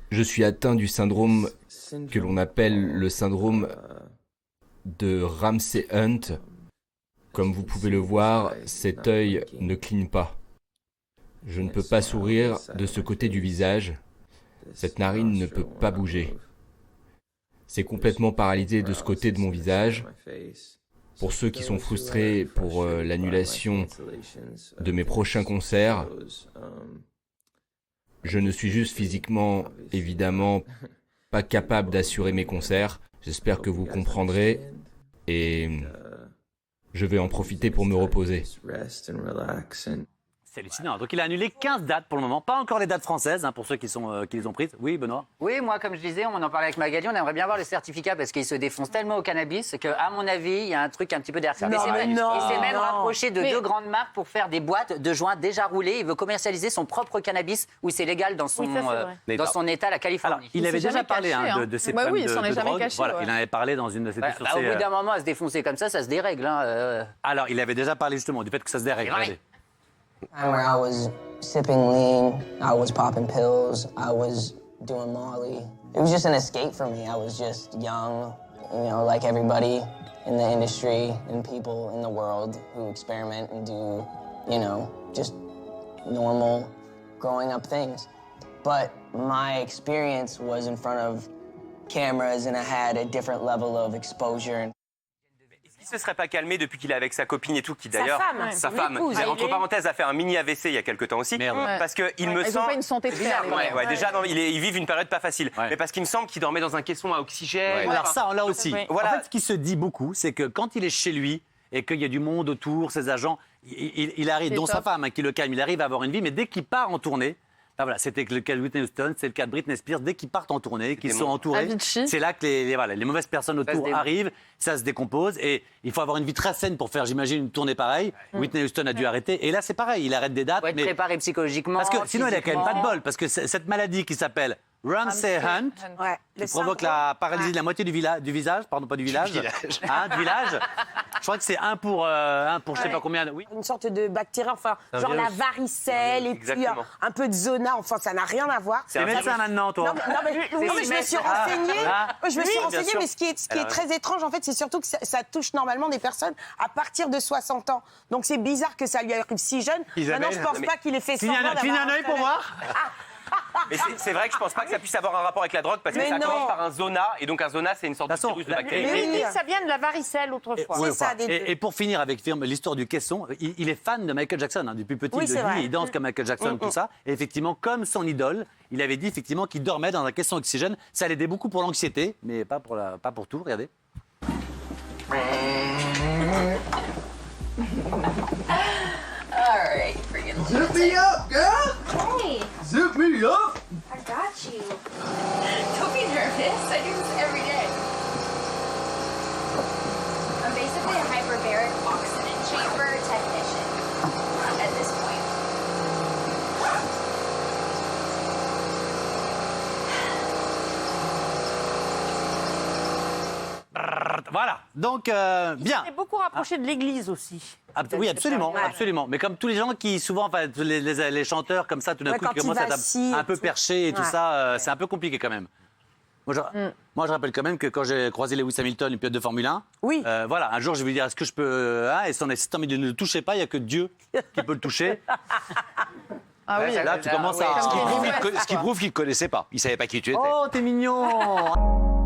Je suis atteint du syndrome que l'on appelle le syndrome de Ramsay Hunt. Comme vous pouvez le voir, cet œil ne cligne pas. Je ne peux pas sourire de ce côté du visage. Cette narine ne peut pas bouger. C'est complètement paralysé de ce côté de mon visage. Pour ceux qui sont frustrés pour l'annulation de mes prochains concerts, je ne suis juste physiquement, évidemment, pas capable d'assurer mes concerts. J'espère que vous comprendrez et je vais en profiter pour me reposer. C'est hallucinant. Donc il a annulé 15 dates pour le moment. Pas encore les dates françaises, hein, pour ceux qui les ont prises. Oui, Benoît? Oui, moi, comme je disais, on en parlait avec Magali, on aimerait bien voir le certificat parce qu'il se défonce tellement au cannabis qu'à mon avis, il y a un truc un petit peu derrière ça. Il s'est même rapproché de deux grandes marques pour faire des boîtes de joints déjà roulées. Il veut commercialiser son propre cannabis où c'est légal dans son état, la Californie. Alors, il avait déjà parlé de ses problèmes de drogue. Voilà, il en avait parlé dans une de ses Au bout d'un moment, à se défoncer comme ça se dérègle. Alors, il avait déjà parlé justement du fait que ça se dérègle. Where I was sipping lean, I was popping pills, I was doing Molly. It was just an escape for me. I was just young, like everybody in the industry and people in the world who experiment and do, just normal growing up things. But my experience was in front of cameras and I had a different level of exposure. Il ne se serait pas calmé depuis qu'il est avec sa copine et tout, qui d'ailleurs, sa femme, entre parenthèses, a fait un mini AVC il y a quelque temps aussi. Merde. Parce qu'il me semble. Ils n'ont pas une santé très Déjà, ils vivent une période pas facile. Mais parce qu'il me semble qu'il dormait dans un caisson à oxygène. Alors ça, on l'a aussi. Voilà. En fait, ce qui se dit beaucoup, c'est que quand il est chez lui et qu'il y a du monde autour, ses agents, il arrive, dont sa femme qui le calme, il arrive à avoir une vie, mais dès qu'il part en tournée. Ah, voilà, c'était le cas de Whitney Houston, c'est le cas de Britney Spears. Dès qu'ils partent en tournée, qu'ils sont entourés, c'est là que les mauvaises personnes autour arrivent, ça se décompose. Et il faut avoir une vie très saine pour faire, j'imagine, une tournée pareille. Whitney Houston a dû arrêter. Et là, c'est pareil, il arrête des dates. Il faut être préparé psychologiquement. Parce que sinon, il a quand même pas de bol. Parce que cette maladie qui s'appelle Ramsay Hunt, qui provoque la paralysie de la moitié du visage, pardon, pas du village. Du village. Je crois que c'est un pour je sais pas combien. Oui. Une sorte de bactérie, enfin, genre la varicelle et puis un peu de zona, enfin, ça n'a rien à voir. C'est médecin maintenant, toi. Mais je me suis renseignée. Mais ce qui est très étrange, en fait, c'est surtout que ça touche normalement des personnes à partir de 60 ans. Donc c'est bizarre que ça lui arrive si jeune. Maintenant, je pense pas qu'il ait fait semblant d'avoir un œil pour voir. Mais c'est vrai que je pense pas que ça puisse avoir un rapport avec la drogue parce que ça commence par un zona et donc un zona c'est une sorte de virus de bactéries. Mais ça vient de la varicelle autrefois. Et pour finir avec l'histoire du caisson, il est fan de Michael Jackson depuis petit. Il danse comme Michael Jackson, tout ça. Et effectivement, comme son idole, il avait dit effectivement qu'il dormait dans un caisson oxygène. Ça l'aidait beaucoup pour l'anxiété, mais pas pour tout. Regardez. All right, friggin' Zip me up, girl! Hey, Zip me up! I got you. Don't be nervous. I do this every day. I'm basically a hyperbaric oxygen chamber technician at this point. Voilà, donc bien. Il s'est beaucoup rapproché de l'église aussi. Oui, absolument, absolument. Mais comme tous les gens qui, souvent, enfin, les chanteurs comme ça, tout d'un coup, qui commencent à être un peu perchés et tout ça, c'est un peu compliqué quand même. Moi, je rappelle quand même que quand j'ai croisé Lewis Hamilton, une pilote de Formule 1, voilà, un jour, je vais lui dire, est-ce que je peux... et son assistant me dit, ne le touchez pas, il n'y a que Dieu qui peut le toucher. Ah oui, là, tu commences à... Ce qui prouve qu'il ne connaissait pas. Il ne savait pas qui tu étais. Oh, t'es mignon.